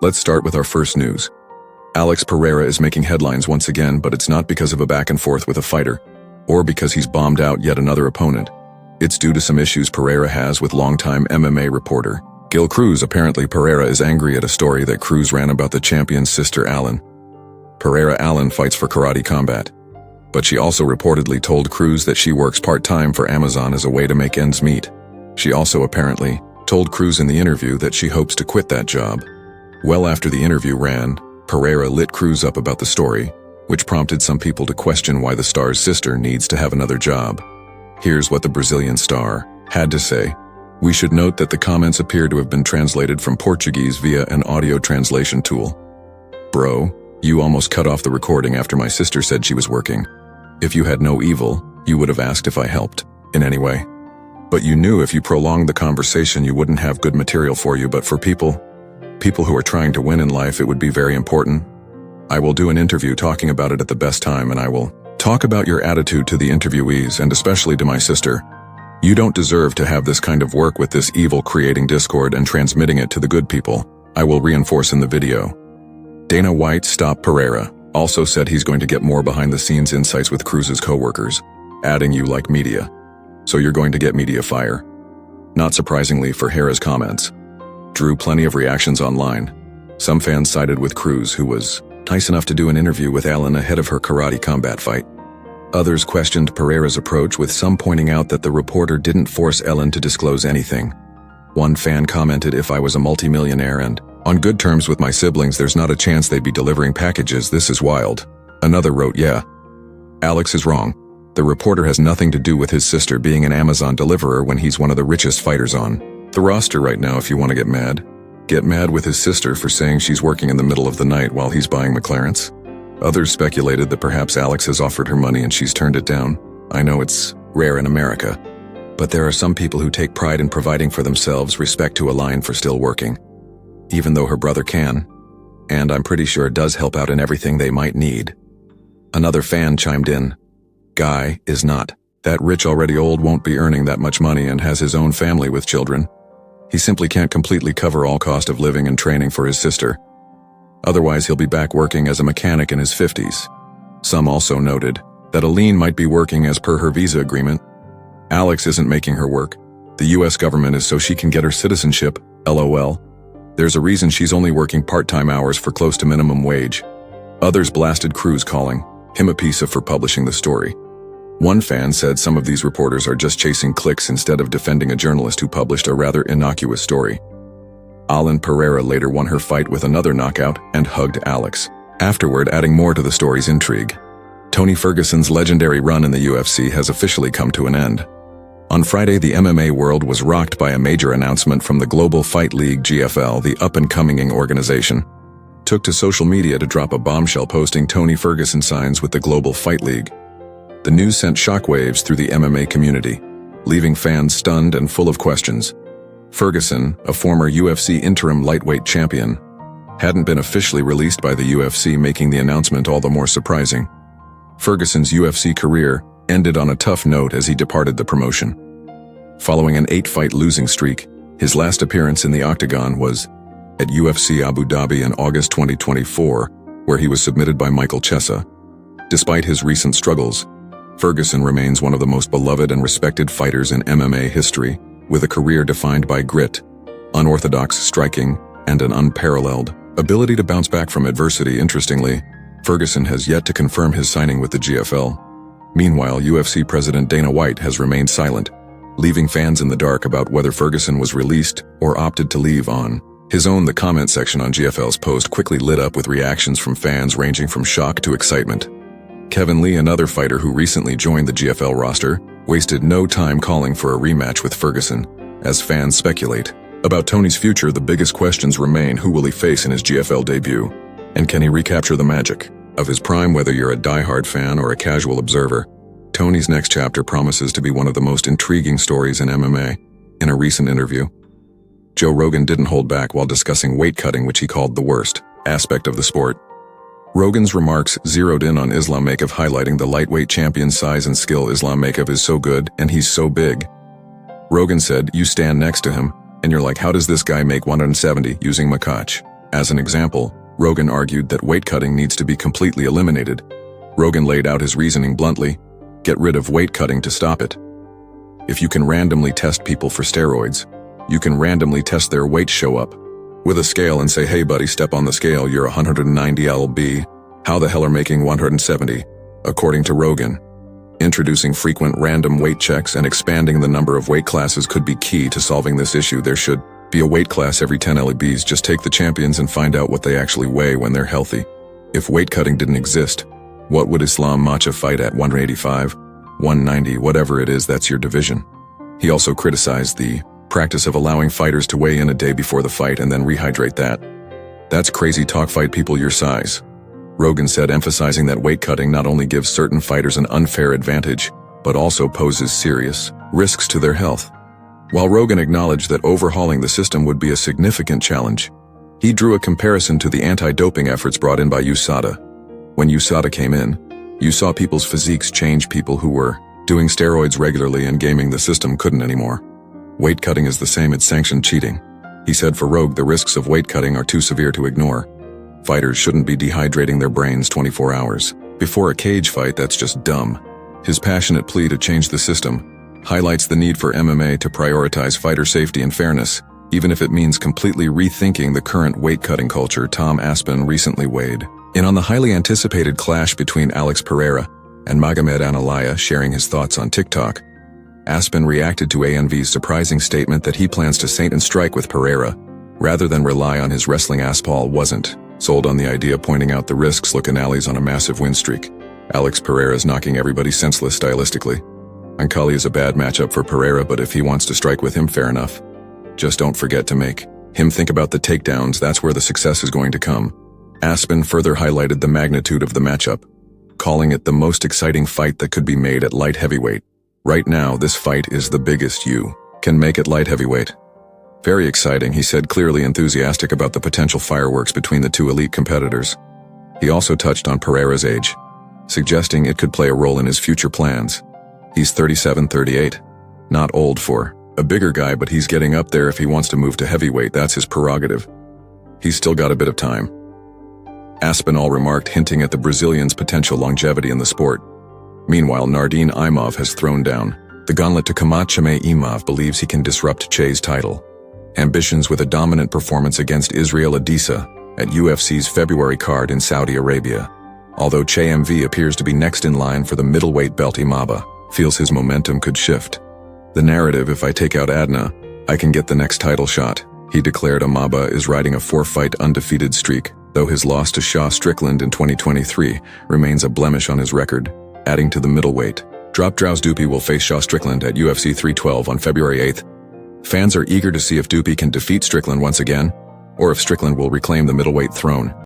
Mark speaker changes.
Speaker 1: Let's start with our first news. Alex Pereira is making headlines once again, but it's not because of a back and forth with a fighter, or because he's bombed out yet another opponent. It's due to some issues Pereira has with longtime MMA reporter Gil Cruz. Apparently, Pereira is angry at a story that Cruz ran about the champion's sister Allen. Pereira Allen fights for Karate Combat, but she also reportedly told Cruz that she works part-time for Amazon as a way to make ends meet. She also apparently told Cruz in the interview that she hopes to quit that job. Well, after the interview ran, Pereira lit Cruz up about the story, which prompted some people to question why the star's sister needs to have another job. Here's what the Brazilian star had to say. We should note that the comments appear to have been translated from Portuguese via an audio translation tool. Bro, you almost cut off the recording after my sister said she was working. If you had no evil, you would have asked if I helped in any way. But you knew if you prolonged the conversation you wouldn't have good material for you, but for people who are trying to win in life, it would be very important. I will do an interview talking about it at the best time, and I will talk about your attitude to the interviewees and especially to my sister. You don't deserve to have this kind of work with this evil creating discord and transmitting it to the good people. I will reinforce in the video. Dana White stopped Pereira, also said he's going to get more behind-the-scenes insights with Cruz's co-workers, adding you like media. So you're going to get media fire. Not surprisingly, Pereira's comments drew plenty of reactions online. Some fans sided with Cruz, who was nice enough to do an interview with Allen ahead of her Karate Combat fight. Others questioned Pereira's approach, with some pointing out that the reporter didn't force Ellen to disclose anything. One fan commented, "If I was a multimillionaire and on good terms with my siblings, there's not a chance they'd be delivering packages. This is wild." Another wrote, "Yeah, Alex is wrong. The reporter has nothing to do with his sister being an Amazon deliverer when he's one of the richest fighters on the roster right now. If you want to get mad with his sister for saying she's working in the middle of the night while he's buying McLarens." Others speculated that perhaps Alex has offered her money and she's turned it down. I know it's rare in America, but there are some people who take pride in providing for themselves, respect to a line for still working, even though her brother can, and I'm pretty sure does help out in everything they might need. Another fan chimed in, "Guy is not that rich already. Old, won't be earning that much money and has his own family with children. He simply can't completely cover all cost of living and training for his sister. Otherwise, he'll be back working as a mechanic in his 50s. Some also noted that Aline might be working as per her visa agreement. Alex isn't making her work. The US government is so she can get her citizenship, LOL. There's a reason she's only working part-time hours for close to minimum wage." Others blasted Cruz, calling him a piece of for publishing the story. One fan said some of these reporters are just chasing clicks instead of defending a journalist who published a rather innocuous story. Allen Pereira later won her fight with another knockout and hugged Alex, afterward adding more to the story's intrigue. Tony Ferguson's legendary run in the UFC has officially come to an end. On Friday, the MMA world was rocked by a major announcement from the Global Fight League GFL. The up-and-coming organization took to social media to drop a bombshell, posting Tony Ferguson signs with the Global Fight League. The news sent shockwaves through the MMA community, leaving fans stunned and full of questions. Ferguson, a former UFC interim lightweight champion, hadn't been officially released by the UFC, making the announcement all the more surprising. Ferguson's UFC career ended on a tough note as he departed the promotion. Following an 8-fight losing streak, his last appearance in the octagon was at UFC Abu Dhabi in August 2024, where he was submitted by Michael Chiesa. Despite his recent struggles, Ferguson remains one of the most beloved and respected fighters in MMA history, with a career defined by grit, unorthodox striking, and an unparalleled ability to bounce back from adversity. Interestingly, Ferguson has yet to confirm his signing with the GFL. Meanwhile, UFC President Dana White has remained silent, leaving fans in the dark about whether Ferguson was released or opted to leave on his own. The comment section on GFL's post quickly lit up with reactions from fans ranging from shock to excitement. Kevin Lee, another fighter who recently joined the GFL roster, wasted no time calling for a rematch with Ferguson. As fans speculate about Tony's future, the biggest questions remain: who will he face in his GFL debut? And can he recapture the magic of his prime? Whether you're a diehard fan or a casual observer, Tony's next chapter promises to be one of the most intriguing stories in MMA. In a recent interview, Joe Rogan didn't hold back while discussing weight cutting, which he called the worst aspect of the sport. Rogan's remarks zeroed in on Islam Makhachev, highlighting the lightweight champion's size and skill. Islam Makhachev is so good, and he's so big. Rogan said, "You stand next to him, and you're like, how does this guy make 170 using Makhachev? As an example, Rogan argued that weight cutting needs to be completely eliminated. Rogan laid out his reasoning bluntly: get rid of weight cutting to stop it. If you can randomly test people for steroids, you can randomly test their weight show up with a scale and say, hey buddy, step on the scale, you're 190 lb. How the hell are making 170? According to Rogan, introducing frequent random weight checks and expanding the number of weight classes could be key to solving this issue. There should be a weight class every 10 lbs. Just take the champions and find out what they actually weigh when they're healthy. If weight cutting didn't exist, what would Islam Makhachev fight at? 185, 190, whatever it is, that's your division. He also criticized the practice of allowing fighters to weigh in a day before the fight and then rehydrate that. That's crazy talk, fight people your size. Rogan said, emphasizing that weight cutting not only gives certain fighters an unfair advantage, but also poses serious risks to their health. While Rogan acknowledged that overhauling the system would be a significant challenge, he drew a comparison to the anti-doping efforts brought in by USADA. When USADA came in, you saw people's physiques change. People who were doing steroids regularly and gaming the system couldn't anymore. Weight cutting is the same, it's sanctioned cheating. He said for Rogan, the risks of weight cutting are too severe to ignore. Fighters shouldn't be dehydrating their brains 24 hours before a cage fight, that's just dumb. His passionate plea to change the system highlights the need for MMA to prioritize fighter safety and fairness, even if it means completely rethinking the current weight-cutting culture. Tom Aspen recently weighed in on the highly anticipated clash between Alex Pereira and Magomed Ankalaev, sharing his thoughts on TikTok. Aspen reacted to ANV's surprising statement that he plans to saint and strike with Pereira, rather than rely on his wrestling ass. Paul wasn't sold on the idea, pointing out the risks. Look, Ankalaev's on a massive win streak. Alex Pereira's knocking everybody senseless stylistically. Ankalaev is a bad matchup for Pereira, but if he wants to strike with him, fair enough. Just don't forget to make him think about the takedowns, that's where the success is going to come. Aspen further highlighted the magnitude of the matchup, calling it the most exciting fight that could be made at light heavyweight. Right now, this fight is the biggest you can make at light heavyweight. Very exciting, he said, clearly enthusiastic about the potential fireworks between the two elite competitors. He also touched on Pereira's age, suggesting it could play a role in his future plans. He's 37, 38. Not old for a bigger guy, but he's getting up there. If he wants to move to heavyweight, that's his prerogative. He's still got a bit of time. Aspinall remarked, hinting at the Brazilian's potential longevity in the sport. Meanwhile, Nardine Imov has thrown down the gauntlet to Khamzat Chimaev. Imov believes he can disrupt Che's title ambitions with a dominant performance against Israel Adisa at UFC's February card in Saudi Arabia. Although Che MV appears to be next in line for the middleweight belt, Imaba feels his momentum could shift. The narrative, if I take out Adna, I can get the next title shot. He declared Imaba is riding a 4-fight undefeated streak, though his loss to Shaw Strickland in 2023 remains a blemish on his record. Adding to the middleweight drop, Drauz Dupi will face Shaw Strickland at UFC 312 on February 8th. Fans are eager to see if Dupi can defeat Strickland once again, or if Strickland will reclaim the middleweight throne.